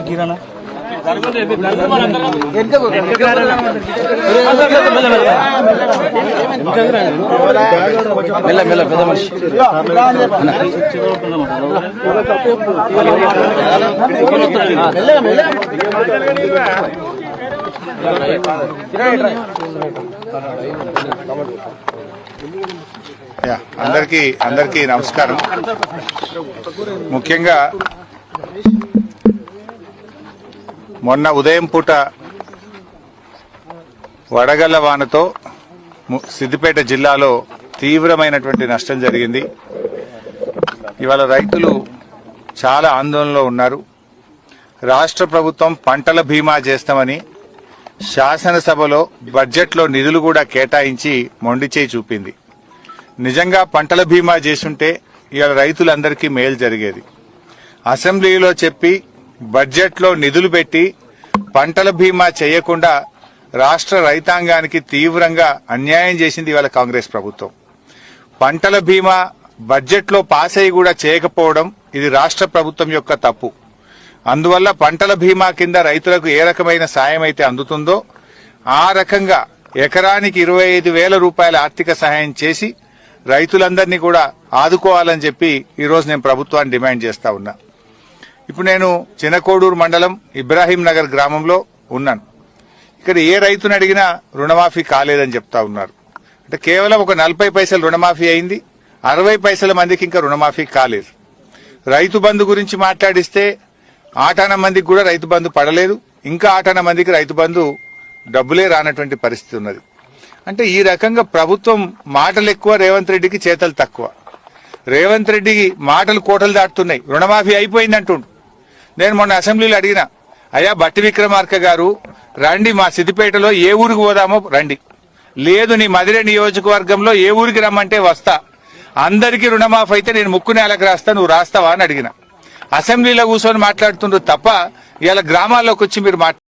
గిరానా అందరికీ నమస్కారం. ముఖ్యంగా మొన్న ఉదయం పూట వడగళ్ల వానతో సిద్దిపేట జిల్లాలో తీవ్రమైనటువంటి నష్టం జరిగింది. ఇవాళ రైతులు చాలా ఆందోళనలో ఉన్నారు. రాష్ట్ర ప్రభుత్వం పంటల బీమా చేస్తామని శాసనసభలో బడ్జెట్లో నిధులు కూడా కేటాయించి మొండిచేయి చూపింది. నిజంగా పంటల బీమా చేసుంటే ఇవాళ రైతులందరికీ మేలు జరిగేది. అసెంబ్లీలో చెప్పి బడ్జెట్లో నిధులు పెట్టి పంటల బీమా చేయకుండా రాష్ట్ర రైతాంగానికి తీవ్రంగా అన్యాయం చేసింది ఇవాళ కాంగ్రెస్ ప్రభుత్వం. పంటల బీమా బడ్జెట్లో పాస్ అయ్యి కూడా చేయకపోవడం ఇది రాష్ట్ర ప్రభుత్వం యొక్క తప్పు. అందువల్ల పంటల బీమా కింద రైతులకు ఏ రకమైన సాయం అయితే అందుతుందో ఆ రకంగా ఎకరానికి 25,000 రూపాయల ఆర్థిక సహాయం చేసి రైతులందరినీ కూడా ఆదుకోవాలని చెప్పి ఈరోజు నేను ప్రభుత్వాన్ని డిమాండ్ చేస్తా ఉన్నా. ఇప్పుడు నేను చినకోడూరు మండలం ఇబ్రాహీం నగర్ గ్రామంలో ఉన్నాను. ఇక్కడ ఏ రైతుని అడిగినా రుణమాఫీ కాలేదని చెప్తా ఉన్నారు. అంటే కేవలం ఒక 40 పైసలు రుణమాఫీ అయింది, 60 పైసల మందికి ఇంకా రుణమాఫీ కాలేదు. రైతు బంధు గురించి మాట్లాడిస్తే ఆటాన మందికి కూడా రైతు బంధు పడలేదు, ఇంకా ఆటాన మందికి రైతు బంధు డబ్బులే రానటువంటి పరిస్థితి ఉన్నది. అంటే ఈ రకంగా ప్రభుత్వం మాటలు ఎక్కువ, రేవంత్ రెడ్డికి చేతలు తక్కువ. రేవంత్ రెడ్డికి మాటలు కోటలు దాటుతున్నాయి. రుణమాఫీ అయిపోయిందంటుండు. నేను మొన్న అసెంబ్లీలో అడిగినా, అయ్యా బట్టి విక్రమార్క గారు రండి మా సిద్దిపేటలో ఏ ఊరికి పోదామో రండి, లేదు నీ మదిరే నియోజకవర్గంలో ఏ ఊరికి రమ్మంటే వస్తా, అందరికీ రుణమాఫీ అయితే నేను ముక్కు నేలకు రాస్తా, నువ్వు రాస్తావా అని అడిగిన. అసెంబ్లీలో కూర్చొని మాట్లాడుతుండ్రు తప్ప ఇవాళ గ్రామాల్లోకి వచ్చి మీరు